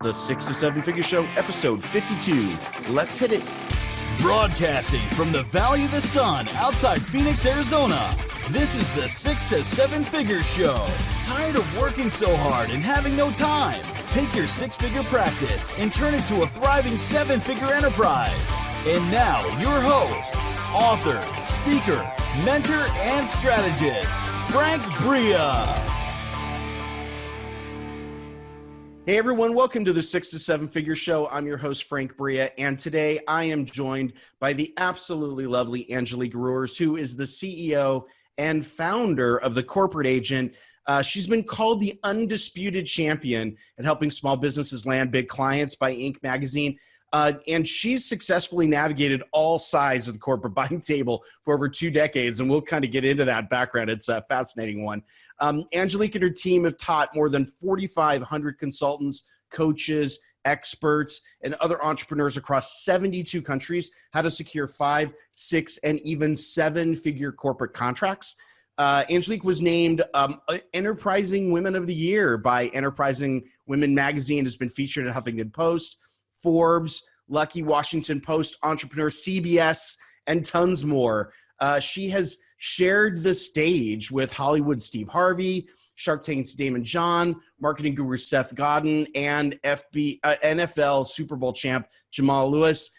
The 6 to 7 Figure Show, episode 52. Let's hit it. Broadcasting from the Valley of the Sun outside Phoenix, Arizona. This is the 6 to 7 Figure Show. Tired of working so hard and having no time? Take your six-figure practice and turn it to a thriving seven-figure enterprise. And now, your host, author, speaker, mentor, and strategist, Frank Bria. Hey everyone, welcome to the 6 to 7 Figure Show. I'm your host, Frank Bria, and today I am joined by the absolutely lovely Angelique Rewers, who is the CEO and founder of The Corporate Agent. She's been called the undisputed champion at helping small businesses land big clients by Inc. magazine. And she's successfully navigated all sides of the corporate buying table for over 2 decades, and we'll kind of get into that background. It's a fascinating one. Angelique and her team have taught more than 4,500 consultants, coaches, experts, and other entrepreneurs across 72 countries how to secure 5, 6, and even 7-figure corporate contracts. Angelique was named Enterprising Women of the Year by Enterprising Women magazine, has been featured at Huffington Post, Forbes, Lucky, Washington Post, Entrepreneur, CBS, and tons more. She has shared the stage with Hollywood Steve Harvey, Shark Tank's Daymond, marketing guru Seth Godin, and NFL Super Bowl champ Jamal Lewis.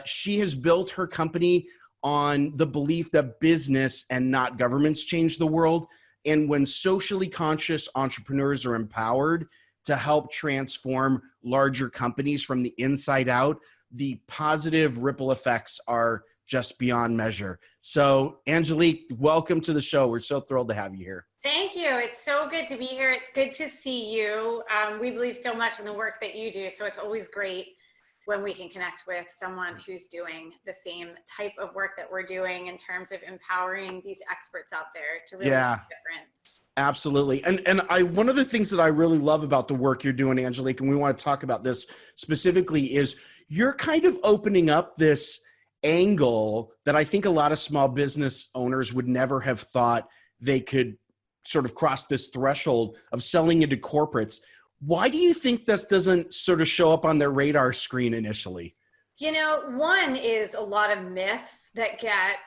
She has built her company on the belief that business and not governments change the world. And when socially conscious entrepreneurs are empowered to help transform larger companies from the inside out, the positive ripple effects are just beyond measure. So, Angelique, welcome to the show. We're so thrilled to have you here. Thank you. It's so good to be here. It's good to see you. We believe so much in the work that you do, so it's always great when we can connect with someone who's doing the same type of work that we're doing in terms of empowering these experts out there to really make a difference. Absolutely. And one of the things that I really love about the work you're doing, Angelique, and we want to talk about this specifically, is you're kind of opening up this angle that I think a lot of small business owners would never have thought they could sort of cross this threshold of selling into corporates. Why do you think this doesn't sort of show up on their radar screen initially? You know, one is a lot of myths that get,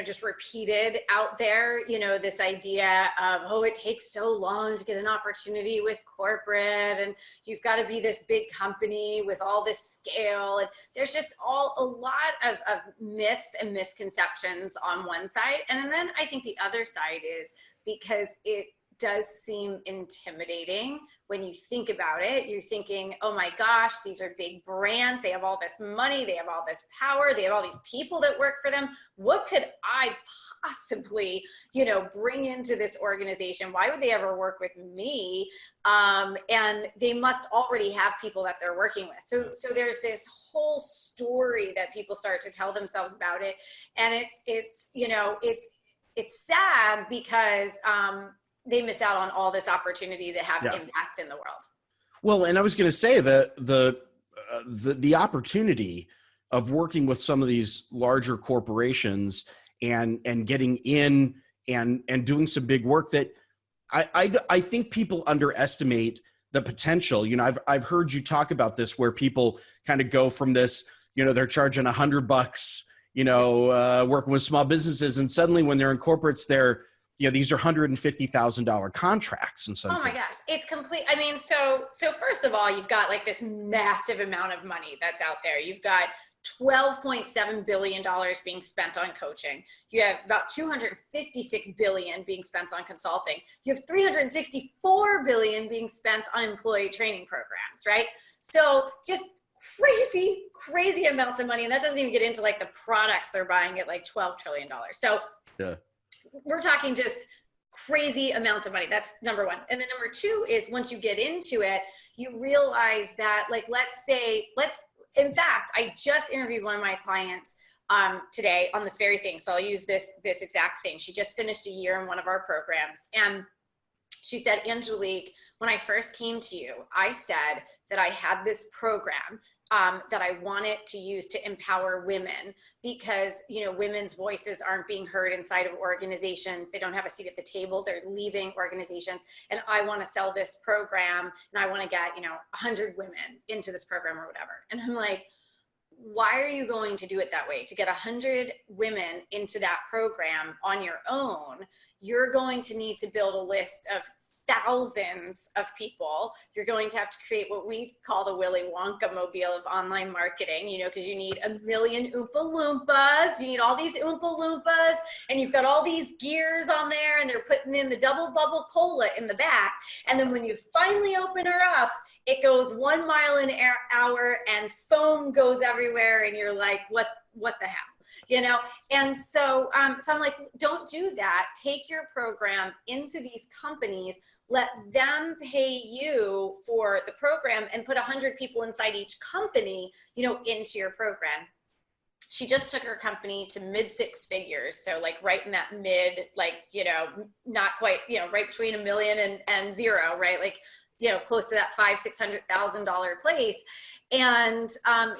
just repeated out there. You know, this idea of, oh, it takes so long to get an opportunity with corporate, and you've got to be this big company with all this scale. And there's just a lot of myths and misconceptions on one side. And then I think the other side is because it does seem intimidating when you think about it. You're thinking, oh my gosh, these are big brands. They have all this money. They have all this power. They have all these people that work for them. What could I possibly, bring into this organization? Why would they ever work with me? And they must already have people that they're working with. So there's this whole story that people start to tell themselves about it. And it's sad because, they miss out on all this opportunity to have impact in the world. Well, and I was going to say the opportunity of working with some of these larger corporations and getting in and doing some big work that I think people underestimate the potential. I've heard you talk about this where people kind of go from this, they're charging $100, working with small businesses, and suddenly when they're in corporates, these are $150,000 contracts in some cases. My gosh, it's complete. I mean, so first of all, you've got like this massive amount of money that's out there. You've got $12.7 billion being spent on coaching. You have about $256 billion being spent on consulting. You have $364 billion being spent on employee training programs, right? So just crazy amounts of money. And that doesn't even get into like the products they're buying at like $12 trillion. So yeah. We're talking just crazy amounts of money. That's number one. And then number two is once you get into it, you realize that, like, in fact, I just interviewed one of my clients today on this very thing. So I'll use this exact thing. She just finished a year in one of our programs, and She said, Angelique, when I first came to you, I said that I had this program that I wanted to use to empower women because, you know, women's voices aren't being heard inside of organizations. They don't have a seat at the table. They're leaving organizations. And I want to sell this program and I want to get, you know, 100 women into this program or whatever. And I'm like, why are you going to do it that way? To get 100 women into that program on your own, you're going to need to build a list of thousands of people. You're going to have to create what we call the Willy Wonka mobile of online marketing, you know, because you need a million Oompa Loompas. You need all these Oompa Loompas, and you've got all these gears on there, and they're putting in the double bubble cola in the back. And then when you finally open her up, it goes 1 mile an hour and foam goes everywhere. And you're like, what the hell? You know? And so, so I'm like, don't do that. Take your program into these companies, let them pay you for the program and put 100 people inside each company, you know, into your program. She just took her company to mid 6 figures. So like right in that mid, like, you know, not quite, you know, right between $1 million and zero, right? Like, you know, close to that $500,000-$600,000 place. And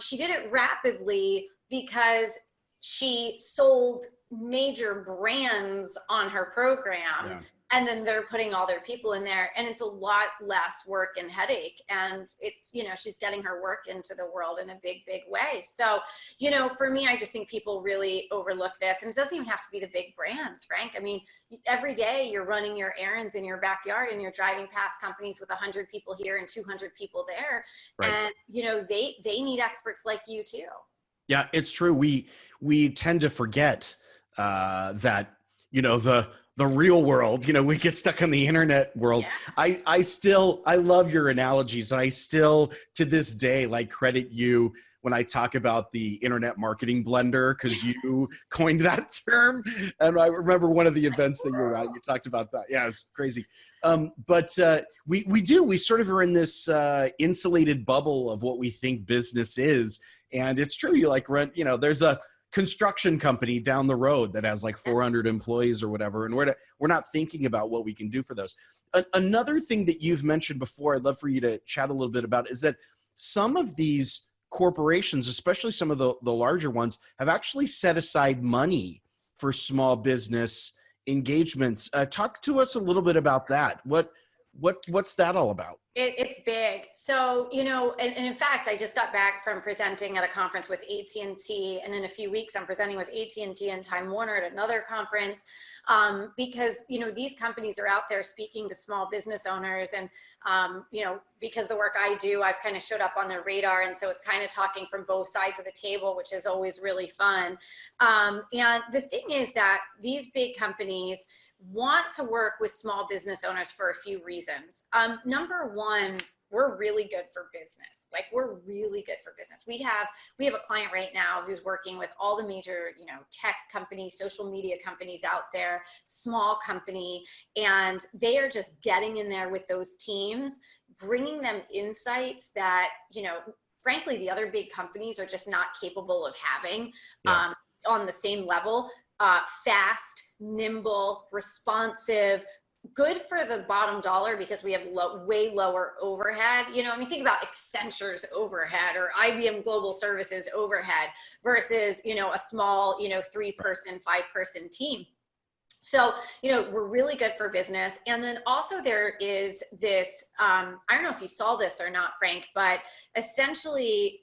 she did it rapidly because she sold major brands on her program. Yeah. And then they're putting all their people in there, and it's a lot less work and headache. And it's, you know, she's getting her work into the world in a big, big way. So, you know, for me, I just think people really overlook this. And it doesn't even have to be the big brands, Frank. I mean, every day you're running your errands in your backyard and you're driving past companies with 100 people here and 200 people there. Right. And, you know, they need experts like you too. Yeah, it's true. We tend to forget that, you know, the real world, you know, we get stuck in the internet world. Yeah. I love your analogies. And I still, to this day, like credit you when I talk about the internet marketing blender, because you coined that term. And I remember one of the events that you were at, you talked about that. Yeah, it's crazy. But we sort of are in this insulated bubble of what we think business is. And it's true. You like rent, you know, there's a construction company down the road that has like 400 employees or whatever. And we're not thinking about what we can do for those. Another thing that you've mentioned before, I'd love for you to chat a little bit about, is that some of these corporations, especially some of the larger ones, have actually set aside money for small business engagements. Talk to us a little bit about that. What's that all about? It's big. So, you know, and in fact, I just got back from presenting at a conference with AT&T, and in a few weeks I'm presenting with AT&T and Time Warner at another conference, because, you know, these companies are out there speaking to small business owners, and, you know, because the work I do, I've kind of showed up on their radar, and so it's kind of talking from both sides of the table, which is always really fun. And the thing is that these big companies want to work with small business owners for a few reasons. Number one, we're really good for business. Like, we're really good for business. We have a client right now who's working with all the major, you know, tech companies, social media companies out there, small company, and they are just getting in there with those teams, bringing them insights that, you know, frankly, the other big companies are just not capable of having on the same level. Fast, nimble, responsive, good for the bottom dollar because we have way lower overhead. You know, I mean, think about Accenture's overhead or IBM Global Services overhead versus, you know, a small, you know, 3-person, 5-person team. So, you know, we're really good for business. And then also there is this, I don't know if you saw this or not, Frank, but essentially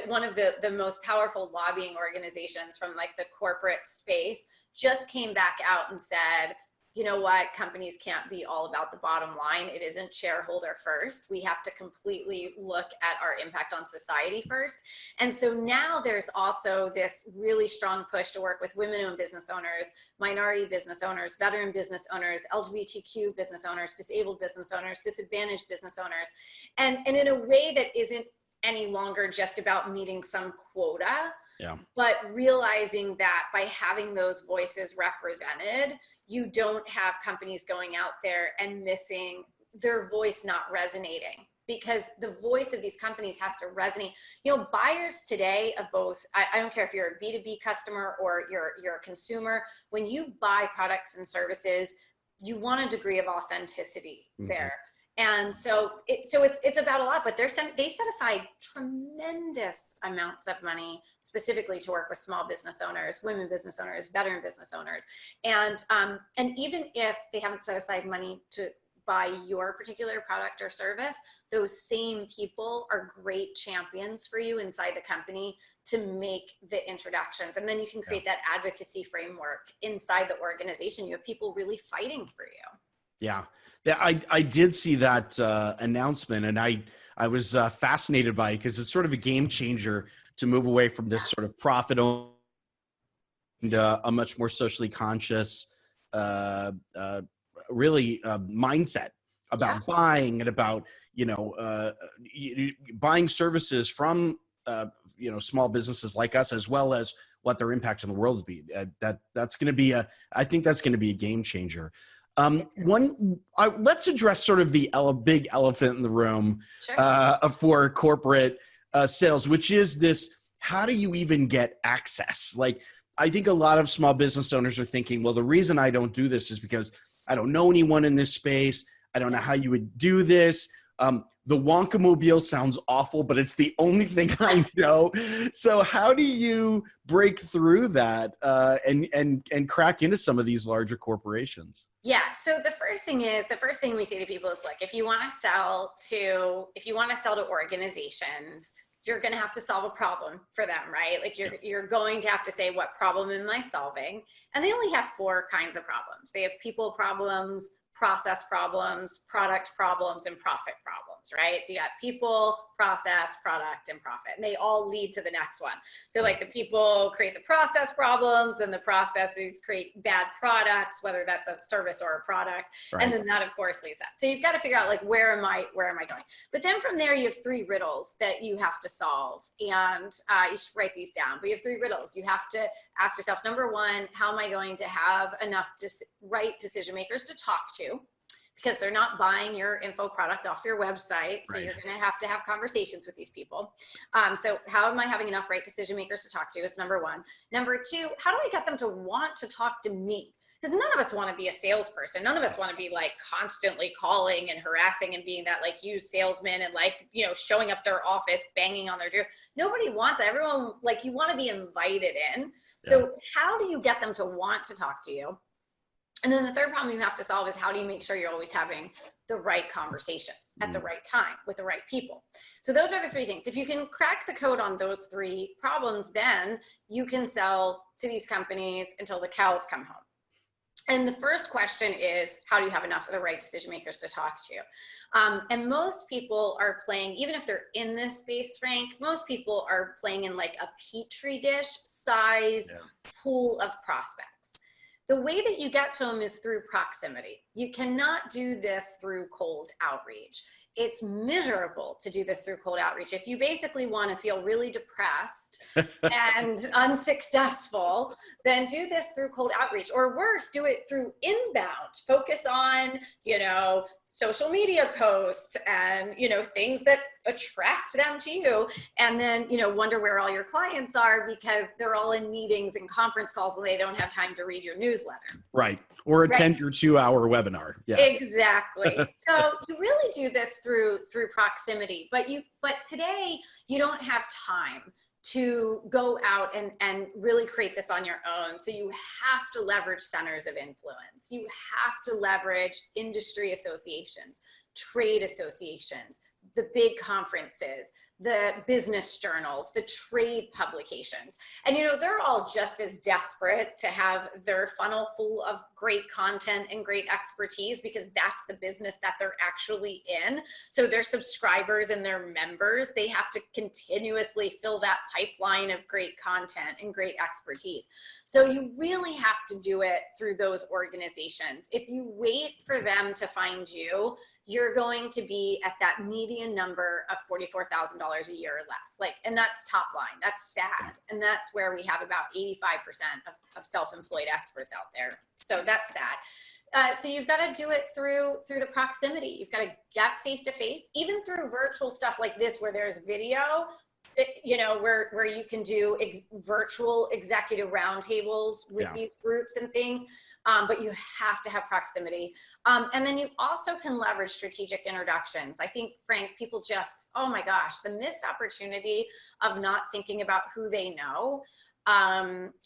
one of the most powerful lobbying organizations from like the corporate space just came back out and said, you know what, companies can't be all about the bottom line. It isn't shareholder first. We have to completely look at our impact on society first. And so now there's also this really strong push to work with women-owned business owners, minority business owners, veteran business owners, LGBTQ business owners, disabled business owners, disadvantaged business owners, and in a way that isn't any longer just about meeting some quota. Yeah. But realizing that by having those voices represented, you don't have companies going out there and missing their voice not resonating, because the voice of these companies has to resonate. You know, buyers today of both, I don't care if you're a B2B customer or you're a consumer, when you buy products and services, you want a degree of authenticity there. And so it's about a lot, but they set aside tremendous amounts of money specifically to work with small business owners, women business owners, veteran business owners. And even if they haven't set aside money to buy your particular product or service, those same people are great champions for you inside the company to make the introductions. And then you can create that advocacy framework inside the organization. You have people really fighting for you. Yeah. I did see that announcement, and I was fascinated by it because it's sort of a game changer to move away from this sort of profit and a much more socially conscious mindset about buying and about, buying services from, small businesses like us, as well as what their impact on the world will be. That's going to be I think that's going to be a game changer. Let's address sort of the big elephant in the room for corporate sales, which is this: how do you even get access? Like, I think a lot of small business owners are thinking, well, the reason I don't do this is because I don't know anyone in this space. I don't know how you would do this. The Wonkamobile sounds awful, but it's the only thing I know. So how do you break through that and crack into some of these larger corporations? Yeah. So the first thing we say to people is, look, if you want to sell to organizations, you're going to have to solve a problem for them, right? Like you're going to have to say, what problem am I solving? And they only have 4 kinds of problems. They have people problems, process problems, product problems, and profit problems, right? So you got people, process, product, and profit, and they all lead to the next one. So like the people create the process problems, then the processes create bad products, whether that's a service or a product. Right. And then that of course leads that. So you've got to figure out, like, where am I going? But then from there, you have 3 riddles that you have to solve. And you should write these down, but you have 3 riddles. You have to ask yourself, number 1, how am I going to have enough right decision makers to talk to? Because they're not buying your info product off your website. So you're going to have conversations with these people. So how am I having enough right decision makers to talk to is number 1. Number 2, how do I get them to want to talk to me? Because none of us want to be a salesperson. None of us want to be like constantly calling and harassing and being that like used salesman and like, showing up their office, banging on their door. Nobody wants that. Everyone, like, you want to be invited in. So how do you get them to want to talk to you? And then the third problem you have to solve is, how do you make sure you're always having the right conversations at the right time with the right people? So those are the 3 things. If you can crack the code on those 3 problems, then you can sell to these companies until the cows come home. And the first question is, how do you have enough of the right decision makers to talk to? And most people are playing, even if they're in this space, Frank, most people are playing in like a petri dish size pool of prospects. The way that you get to them is through proximity. You cannot do this through cold outreach. It's miserable to do this through cold outreach. If you basically want to feel really depressed and unsuccessful, then do this through cold outreach, or worse, do it through inbound. Focus on, social media posts and, things that attract them to you. And then, wonder where all your clients are because they're all in meetings and conference calls and they don't have time to read your newsletter. Right. Or attend your 2-hour webinar. Yeah. Exactly. So you really do this through proximity, but today you don't have time to go out and really create this on your own. So you have to leverage centers of influence. You have to leverage industry associations, trade associations, the big conferences, the business journals, the trade publications. And, they're all just as desperate to have their funnel full of great content and great expertise because that's the business that they're actually in. So their subscribers and their members, they have to continuously fill that pipeline of great content and great expertise. So you really have to do it through those organizations. If you wait for them to find you, you're going to be at that median number of $44,000 a year or less. And that's top line. That's sad. And that's where we have about 85% of self-employed experts out there. So that's sad. So you've got to do it through the proximity. You've got to get face-to-face, even through virtual stuff like this where there's video. where you can do virtual executive roundtables with these groups and things, but you have to have proximity. And then you also can leverage strategic introductions. I think, Frank, people just, oh my gosh, the missed opportunity of not thinking about who they know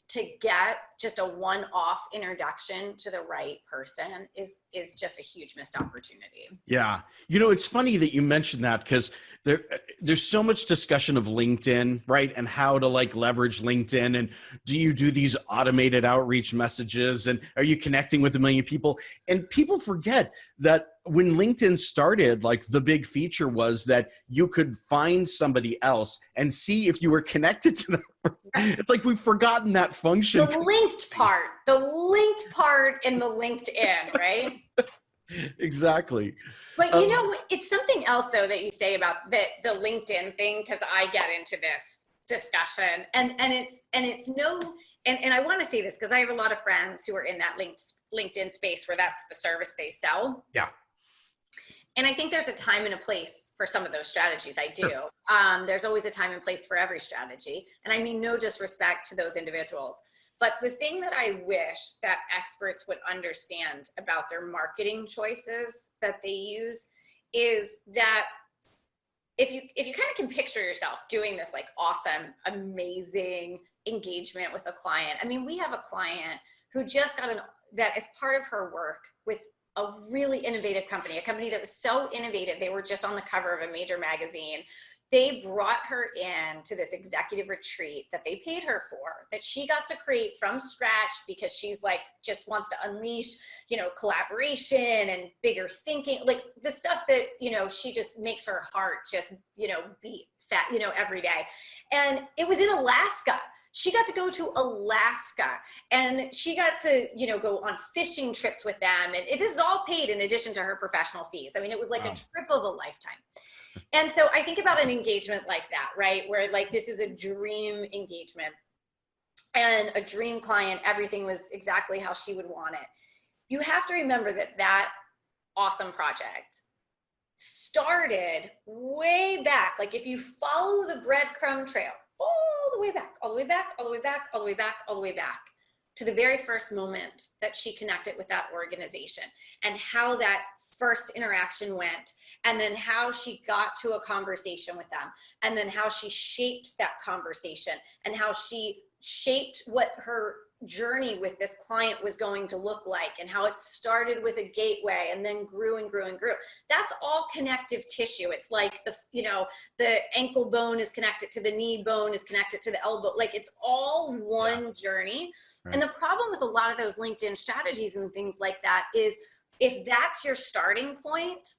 to get just a one-off introduction to the right person is just a huge missed opportunity. Yeah. It's funny that you mentioned that, because there's so much discussion of LinkedIn, right? And how to leverage LinkedIn. And do you do these automated outreach messages? And are you connecting with a million people? And people forget that when LinkedIn started, the big feature was that you could find somebody else and see if you were connected to them. It's like we've forgotten that function. The linked part in the LinkedIn, right? Exactly. But it's something else though that you say about the LinkedIn thing, because I get into this discussion and I want to say this because I have a lot of friends who are in that LinkedIn space where that's the service they sell. Yeah. And I think there's a time and a place for some of those strategies. I do. Sure. There's always a time and place for every strategy. And I mean no disrespect to those individuals. But the thing that I wish that experts would understand about their marketing choices that they use is that if you kind of can picture yourself doing this awesome, amazing engagement with a client. I mean, we have a client who just got that as part of her work with a really innovative company, a company that was so innovative. They were just on the cover of a major magazine. They brought her in to this executive retreat that they paid her for, that she got to create from scratch because she's just wants to unleash, collaboration and bigger thinking, the stuff that, she just makes her heart just, beat fat, every day. And it was in Alaska. She got to go to Alaska and she got to, go on fishing trips with them. And it is all paid in addition to her professional fees. I mean, it was a trip of a lifetime. And so I think about an engagement like that, right? Where this is a dream engagement and a dream client, everything was exactly how she would want it. You have to remember that awesome project started way back. If you follow the breadcrumb trail, all the way back to the very first moment that she connected with that organization and how that first interaction went, and then how she got to a conversation with them, and then how she shaped that conversation and how she shaped what her journey with this client was going to look like, and how it started with a gateway and then grew and grew and grew. That's all connective tissue. It's the ankle bone is connected to the knee bone is connected to the elbow. It's all one journey. Right. And the problem with a lot of those LinkedIn strategies and things like that is if that's your starting point,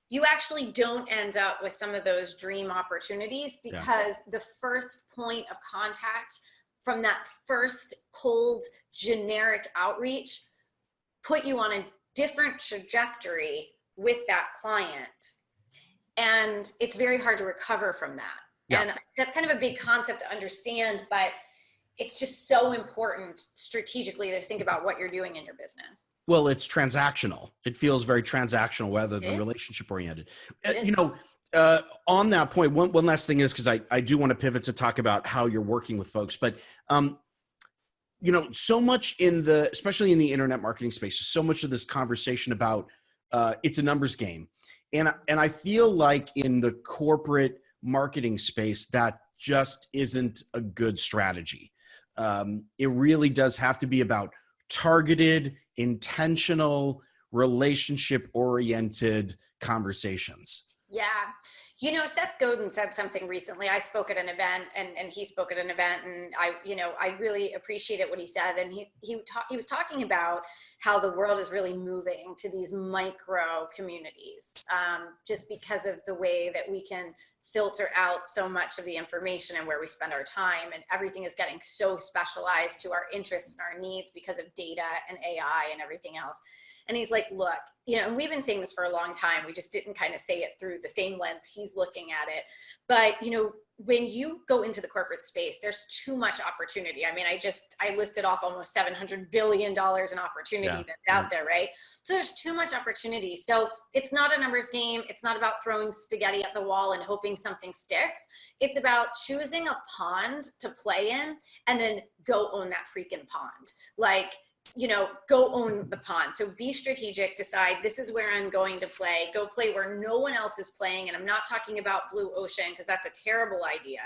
you actually don't end up with some of those dream opportunities because the first point of contact from that first cold generic outreach put you on a different trajectory with that client. And it's very hard to recover from that. Yeah. And that's kind of a big concept to understand, but it's just so important strategically to think about what you're doing in your business. Well, it's transactional. It feels very transactional rather than relationship oriented. On that point, one last thing is, because I do want to pivot to talk about how you're working with folks, but so much especially in the internet marketing space, so much of this conversation about it's a numbers game. And I feel like in the corporate marketing space, that just isn't a good strategy. It really does have to be about targeted, intentional, relationship-oriented conversations. Yeah. Seth Godin said something recently. I spoke at an event and he spoke at an event, and I really appreciated what he said. And he was talking about how the world is really moving to these micro communities, just because of the way that we can filter out so much of the information and where we spend our time, and everything is getting so specialized to our interests and our needs because of data and AI and everything else. And he's like, look, and we've been saying this for a long time. We just didn't kind of say it through the same lens he's looking at it. But, when you go into the corporate space, there's too much opportunity. I mean, I listed off almost $700 billion in opportunity that's out there, right? So there's too much opportunity. So it's not a numbers game. It's not about throwing spaghetti at the wall and hoping hoping something sticks. It's about choosing a pond to play in and then go own that freaking pond. Like, go own the pond. So be strategic, decide this is where I'm going to play, go play where no one else is playing. And I'm not talking about blue ocean, because that's a terrible idea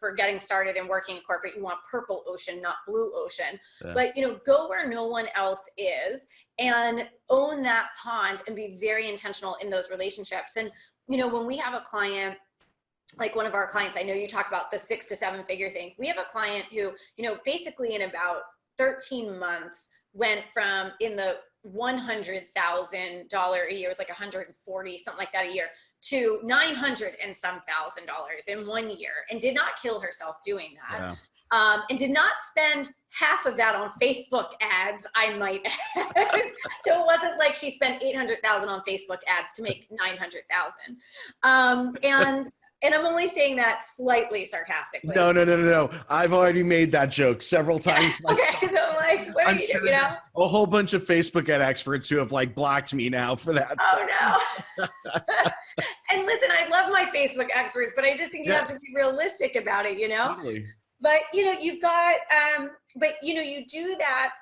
for getting started and working in corporate. You want purple ocean, not blue ocean. Yeah. But, go where no one else is and own that pond and be very intentional in those relationships. And, when we have a client, like one of our clients, I know you talk about the 6 to 7 figure thing. We have a client who, basically in about 13 months went from in the $100,000 a year, it was like 140, something like that a year, to $900 and some $1,000 in 1 year, and did not kill herself doing that. Yeah. And did not spend half of that on Facebook ads, I might add. So it wasn't like she spent $800,000 on Facebook ads to make $900,000. And I'm only saying that slightly sarcastically. No. I've already made that joke several times myself. Okay, so I'm like, what are you doing? There's a whole bunch of Facebook ad experts who have blocked me now for that. Oh, no. And listen, I love my Facebook experts, but I just think you have to be realistic about it, Totally. But, you've got, you do that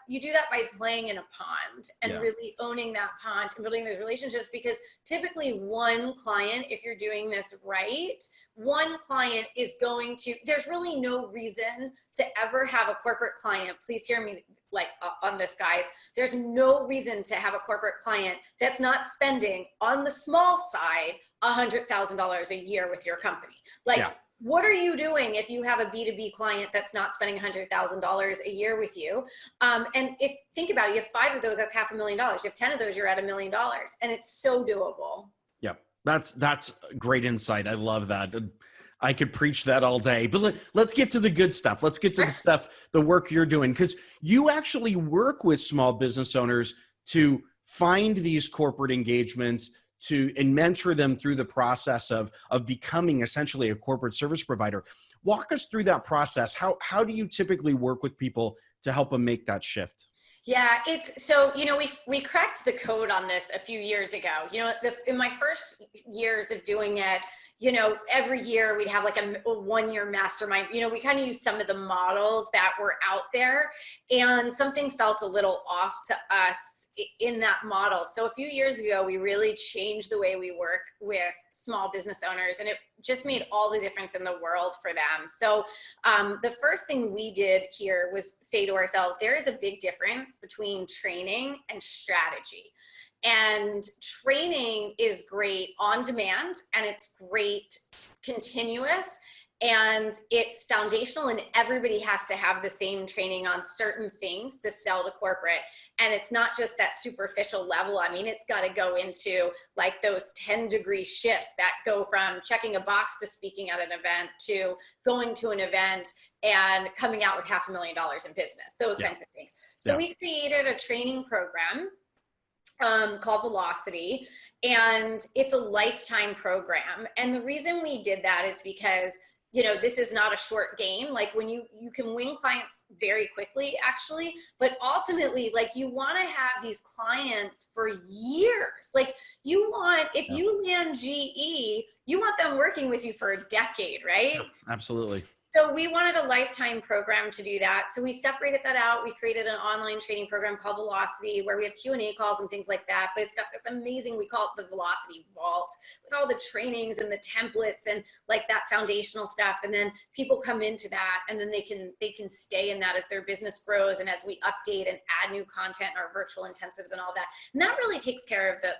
by playing in a pond and really owning that pond and building those relationships, because typically one client, if you're doing this right, one client is going to, there's really no reason to ever have a corporate client. Please hear me on this, guys. There's no reason to have a corporate client that's not spending on the small side $100,000 a year with your company. What are you doing if you have a B2B client that's not spending $100,000 a year with you? And think about it, you have 5 of those, that's $500,000. You have 10 of those, you're at $1 million, and it's so doable. Yep. That's great insight. I love that. I could preach that all day, but let's get to the good stuff. Let's get to the stuff, the work you're doing, because you actually work with small business owners to find these corporate engagements, and mentor them through the process of becoming essentially a corporate service provider. Walk us through that process. How do you typically work with people to help them make that shift? Yeah, we cracked the code on this a few years ago. In my first years of doing it, every year we'd have like a 1-year mastermind. We kind of used some of the models that were out there, and something felt a little off to us in that model. So a few years ago, we really changed the way we work with small business owners, and it just made all the difference in the world for them. So the first thing we did here was say to ourselves, there is a big difference between training and strategy. And training is great on demand, and it's great continuous, and it's foundational, and everybody has to have the same training on certain things to sell to corporate. And it's not just that superficial level. I mean, it's got to go into those 10-degree shifts that go from checking a box to speaking at an event to going to an event and coming out with $500,000 in business, those kinds of things. So we created a training program called Velocity, and it's a lifetime program. And the reason we did that is because this is not a short game. When you can win clients very quickly, actually, but ultimately, you want to have these clients for years. If you land GE, you want them working with you for a decade, right? Absolutely. So we wanted a lifetime program to do that. So we separated that out. We created an online training program called Velocity, where we have Q&A calls and things like that. But it's got this amazing, we call it the Velocity Vault, with all the trainings and the templates and that foundational stuff. And then people come into that, and then they can stay in that as their business grows, and as we update and add new content in our virtual intensives and all that. And that really takes care of the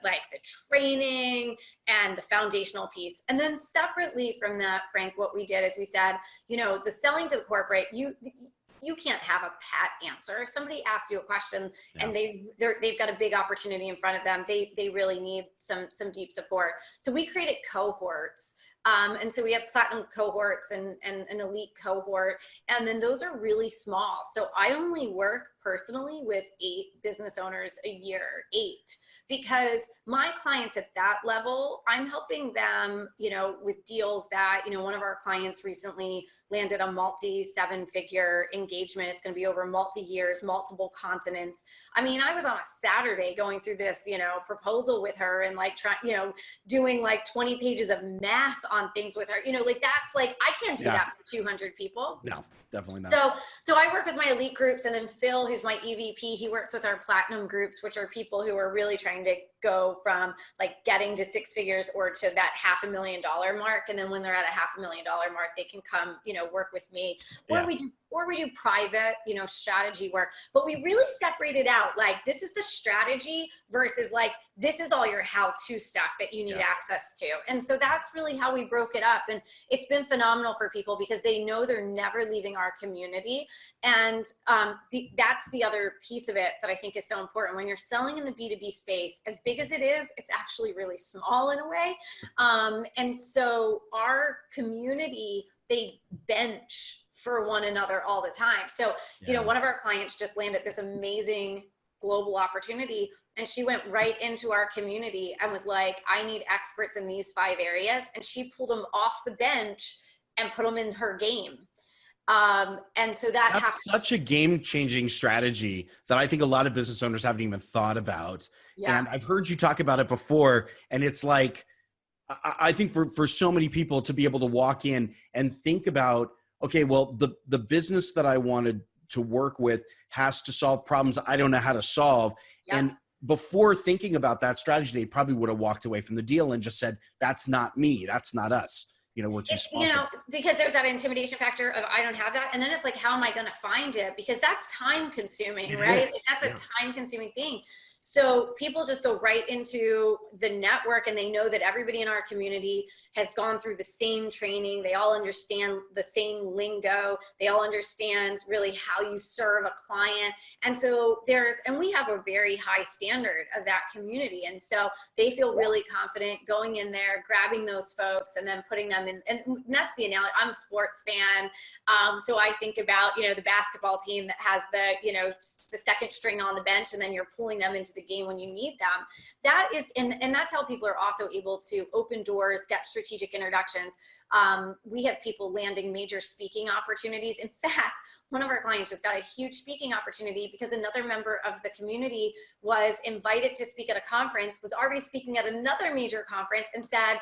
training and the foundational piece. And then separately from that, Frank, what we did is we said, the selling to the corporate, you can't have a pat answer. If somebody asks you a question and they've got a big opportunity in front of them, they really need some deep support. So we created cohorts. And so we have platinum cohorts and an elite cohort. And then those are really small. So I only work personally with 8 business owners a year, 8. Because my clients at that level, I'm helping them, with deals that, one of our clients recently landed a multi-7-figure engagement. It's going to be over multi-years, multiple continents. I mean, I was on a Saturday going through this, proposal with her and doing 20 pages of math on things with her. You know, like that's like, I can't do that for 200 people. No, definitely not. So I work with my elite groups, and then Phil, who's my EVP, he works with our platinum groups, which are people who are really trying to go from like getting to six figures or to that $500,000 mark. And then when they're at a $500,000 mark, they can come, you know, work with me, or we do private, you know, strategy work. But we really separated out, like, this is the strategy versus like, this is all your how-to stuff that you need access to. And so that's really how we broke it up. And it's been phenomenal for people because they know they're never leaving our community. And that's the other piece of it that I think is so important. When you're selling in the B2B space, as big as it is, it's actually really small in a way. And so our community, they bench for one another all the time. So, you know, one of our clients just landed this amazing global opportunity, and she went right into our community and was like, I need experts in these 5 areas. And she pulled them off the bench and put them in her game. And so that's such a game-changing strategy that I think a lot of business owners haven't even thought about. And I've heard you talk about it before, and it's like, I think for so many people to be able to walk in and think about, okay, well, the business that I wanted to work with has to solve problems I don't know how to solve. And before thinking about that strategy, they probably would have walked away from the deal and just said, that's not me. That's not us. You know, we're too small. You know, because there's that intimidation factor of, I don't have that. And then it's like, how am I going to find it? Because that's time consuming, right? Like, that's a time consuming thing. So people just go right into the network, and they know that everybody in our community has gone through the same training. They all understand the same lingo. They all understand really how you serve a client. And so and we have a very high standard of that community. And so they feel really confident going in there, grabbing those folks, and then putting them in. And that's the analogy. I'm a sports fan. So I think about, you know, the basketball team that has the second string on the bench, and then you're pulling them into the game when you need them. That is, and that's how people are also able to open doors, get strategic introductions. We have people landing major speaking opportunities. In fact, one of our clients just got a huge speaking opportunity because another member of the community was invited to speak at a conference, was already speaking at another major conference, and said,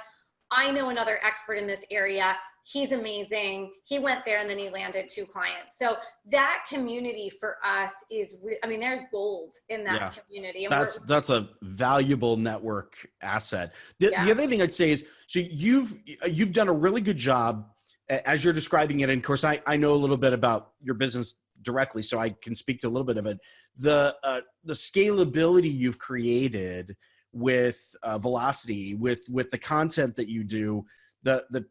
I know another expert in this area. He's amazing. He went there, and then he landed 2 clients. So that community for us is, I mean, there's gold in that community. And that's a valuable network asset. The other thing I'd say is, so you've done a really good job as you're describing it. And of course, I know a little bit about your business directly, so I can speak to a little bit of it. The scalability you've created with velocity, with the content that you do, the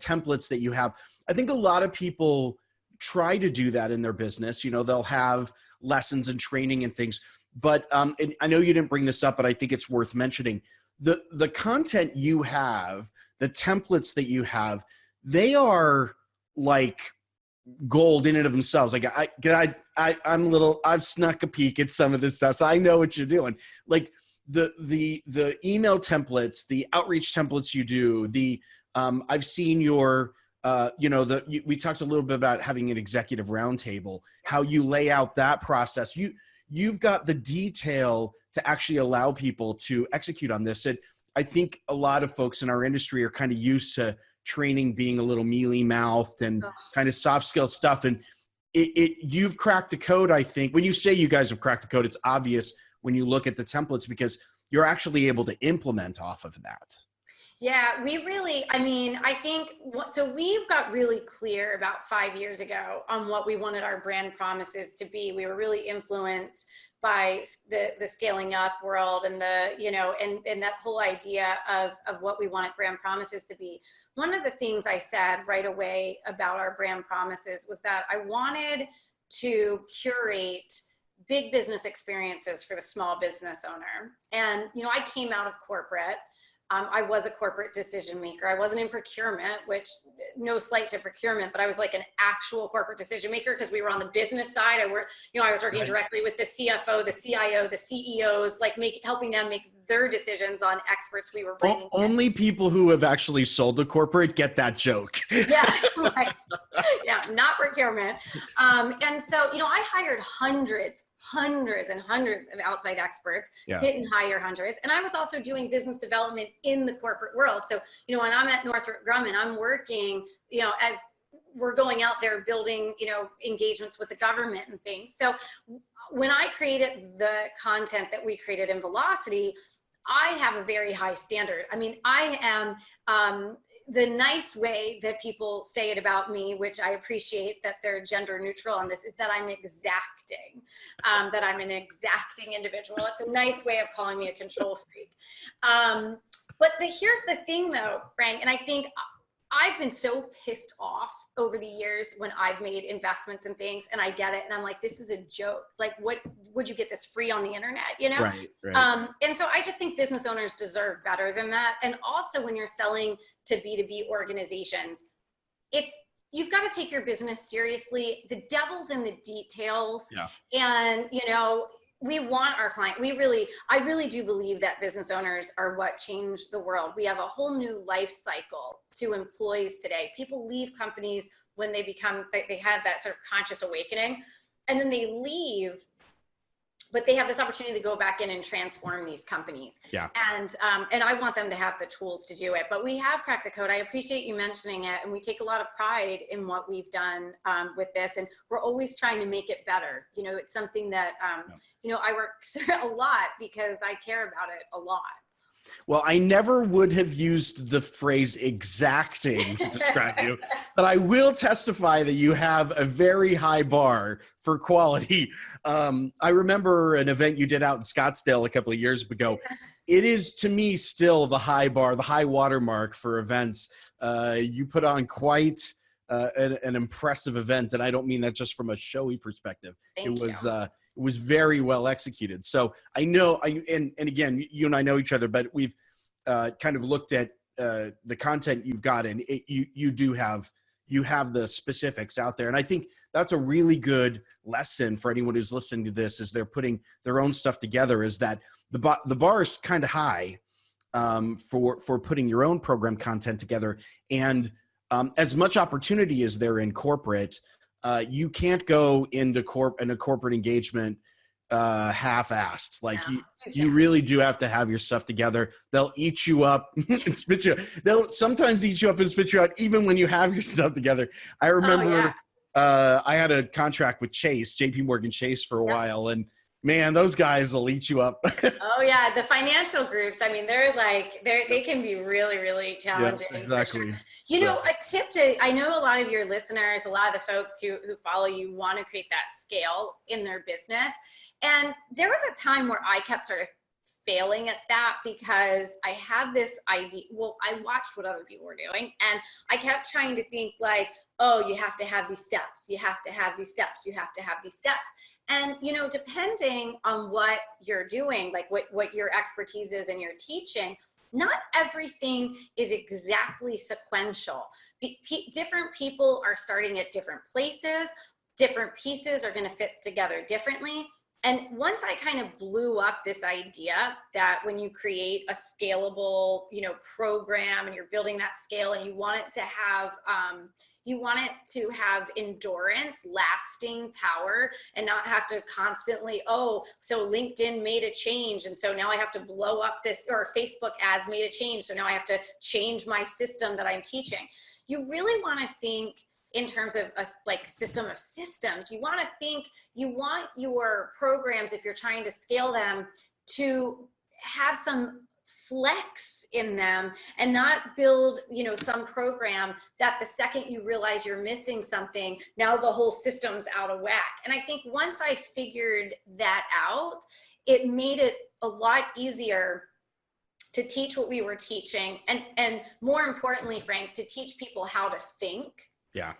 templates that you have. I think a lot of people try to do that in their business. You know, they'll have lessons and training and things, but and I know you didn't bring this up, but I think it's worth mentioning. The content you have, the templates that you have, they are like gold in and of themselves. Like I've snuck a peek at some of this stuff, so I know what you're doing. Like the email templates, the outreach templates you do, I've seen your, we talked a little bit about having an executive roundtable, how you lay out that process. You've got the detail to actually allow people to execute on this. And I think a lot of folks in our industry are kind of used to training being a little mealy mouthed and kind of soft skill stuff. And you've cracked the code. I think when you say you guys have cracked the code, it's obvious when you look at the templates because you're actually able to implement off of that. Yeah, we really, I mean, I think, so we've got really clear about 5 years ago on what we wanted our brand promises to be. We were really influenced by the scaling up world and and that whole idea of what we wanted brand promises to be. One of the things I said right away about our brand promises was that I wanted to curate big business experiences for the small business owner. And, I came out of corporate. I was a corporate decision maker. I wasn't in procurement, which no slight to procurement, but I was like an actual corporate decision maker because we were on the business side. I was working directly with the CFO, the CIO, the CEOs, like helping them make their decisions on experts we were bringing. Only people who have actually sold to corporate get that joke. Yeah, right. Yeah, not procurement. And so, I hired hundreds hundreds and hundreds of outside experts, Yeah. didn't hire hundreds. And I was also doing business development in the corporate world. So, when I'm at Northrop Grumman, I'm working, as we're going out there building, engagements with the government and things. So when I created the content that we created in Velocity, I have a very high standard. I mean, I am, the nice way that people say it about me, which I appreciate that they're gender neutral on this, is that I'm exacting, that I'm an exacting individual. It's a nice way of calling me a control freak. But here's the thing though, Frank, and I think I've been so pissed off over the years when I've made investments in things and I get it and I'm like, this is a joke. Like, what would you get this free on the internet, Right. And so I just think business owners deserve better than that. And also when you're selling to B2B organizations, you've got to take your business seriously. The devil's in the details. Yeah. And, we want our client. I really do believe that business owners are what change the world. We have a whole new life cycle to employees today. People leave companies when they have that sort of conscious awakening, and then they leave, but they have this opportunity to go back in and transform these companies. Yeah. And I want them to have the tools to do it, but we have cracked the code. I appreciate you mentioning it. And we take a lot of pride in what we've done with this. And we're always trying to make it better. It's something that, I work a lot because I care about it a lot. Well, I never would have used the phrase exacting to describe you, but I will testify that you have a very high bar for quality. I remember an event you did out in Scottsdale a couple of years ago. It is, to me, still the high bar, the high watermark for events. You put on quite an impressive event, and I don't mean that just from a showy perspective. Thank you. It was very well executed. So I know, and again, you and I know each other, but we've kind of looked at the content you've got, and you have the specifics out there. And I think that's a really good lesson for anyone who's listening to this as they're putting their own stuff together, is that the bar is kind of high for putting your own program content together. And as much opportunity as there in corporate, you can't go into a corporate engagement half-assed. Like you really do have to have your stuff together. They'll eat you up and spit you. They'll sometimes eat you up and spit you out, even when you have your stuff together. I remember I had a contract with JP Morgan Chase for a while, and man, those guys will eat you up. Oh yeah, the financial groups. I mean, they can be really, really challenging. Yeah, exactly. Sure. A tip I know a lot of your listeners, a lot of the folks who follow you want to create that scale in their business. And there was a time where I kept sort of failing at that because I had this idea. Well, I watched what other people were doing, and I kept trying to think like, oh, you have to have these steps. You have to have these steps. You have to have these steps. And, depending on what you're doing, like what your expertise is and your teaching, not everything is exactly sequential. Different people are starting at different places. Different pieces are going to fit together differently. And once I kind of blew up this idea that when you create a scalable, program and you're building that scale and you want it to have endurance, lasting power, and not have to constantly, so LinkedIn made a change, and so now I have to blow up this, or Facebook ads made a change, so now I have to change my system that I'm teaching. You really want to think in terms of a system of systems. You want your programs, if you're trying to scale them, to have some flex in them and not build, some program that the second you realize you're missing something, now the whole system's out of whack. And I think once I figured that out, it made it a lot easier to teach what we were teaching. And more importantly, Frank, to teach people how to think. Yeah.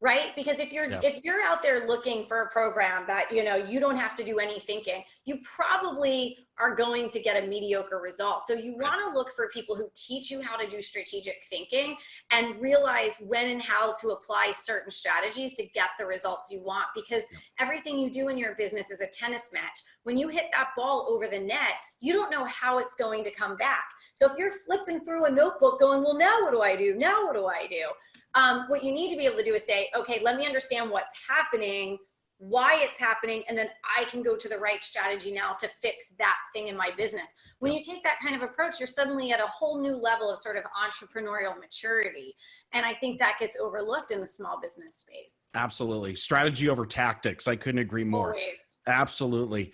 Right? Because if you're out there looking for a program that, you don't have to do any thinking, you probably are going to get a mediocre result. So you want to look for people who teach you how to do strategic thinking and realize when and how to apply certain strategies to get the results you want, because everything you do in your business is a tennis match. When you hit that ball over the net, you don't know how it's going to come back. So if you're flipping through a notebook going, well, now what do I do? Now what do I do? What you need to be able to do is say, okay, let me understand what's happening. why it's happening, and then I can go to the right strategy now to fix that thing in my business. When you take that kind of approach, you're suddenly at a whole new level of sort of entrepreneurial maturity. And I think that gets overlooked in the small business space. Absolutely. Strategy over tactics. I couldn't agree more. Always. Absolutely.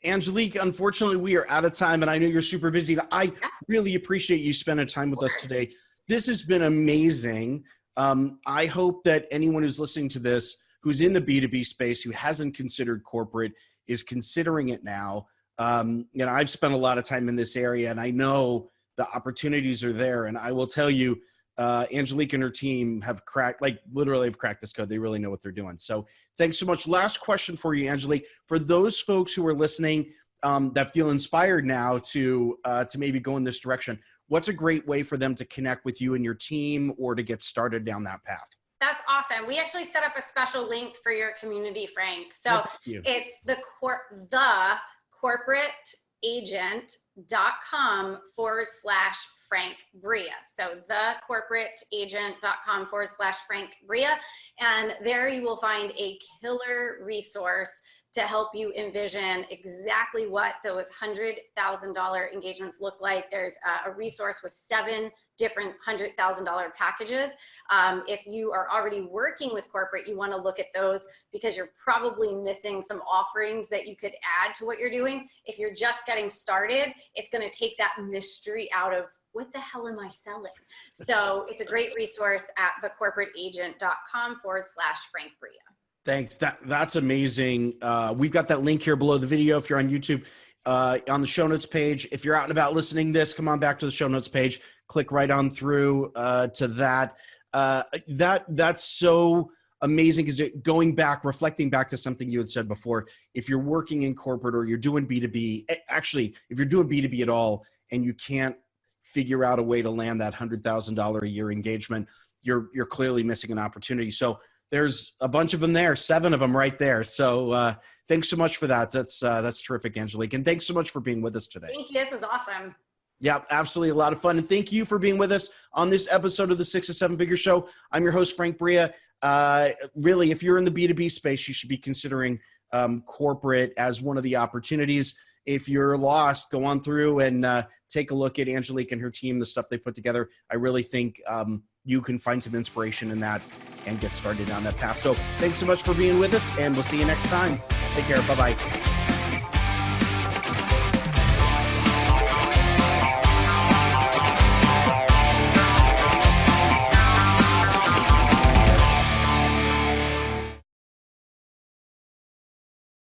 Angelique, unfortunately, we are out of time, and I know you're super busy. I really appreciate you spending time with us today. This has been amazing. I hope that anyone who's listening to this, who's in the B2B space, who hasn't considered corporate, is considering it now. I've spent a lot of time in this area, and I know the opportunities are there. And I will tell you, Angelique and her team have literally cracked this code. They really know what they're doing. So thanks so much. Last question for you, Angelique. For those folks who are listening that feel inspired now to maybe go in this direction, what's a great way for them to connect with you and your team or to get started down that path? That's awesome. We actually set up a special link for your community, Frank. So it's the corporateagent.com/Frank Bria. So thecorporateagent.com/Frank Bria. And there you will find a killer resource to help you envision exactly what those $100,000 engagements look like. There's a resource with 7 different $100,000 packages. If you are already working with corporate, you want to look at those because you're probably missing some offerings that you could add to what you're doing. If you're just getting started, it's going to take that mystery out of what the hell am I selling? So it's a great resource at thecorporateagent.com/Frank Bria. Thanks. That's amazing. We've got that link here below the video if you're on YouTube, on the show notes page. If you're out and about listening to this, come on back to the show notes page. Click right on through to that. That's so amazing because reflecting back to something you had said before, if you're working in corporate or you're doing B2B, actually, if you're doing B2B at all and you can't figure out a way to land that $100,000 a year engagement, you're clearly missing an opportunity. So there's a bunch of them there, 7 of them right there. So thanks so much for that. That's terrific, Angelique. And thanks so much for being with us today. Thank you. This was awesome. Yeah, absolutely. A lot of fun. And thank you for being with us on this episode of the 6 to 7 Figure Show. I'm your host, Frank Bria. Really, if you're in the B2B space, you should be considering corporate as one of the opportunities. If you're lost, go on through and take a look at Angelique and her team, the stuff they put together. I really think you can find some inspiration in that and get started down that path. So thanks so much for being with us, and we'll see you next time. Take care. Bye-bye.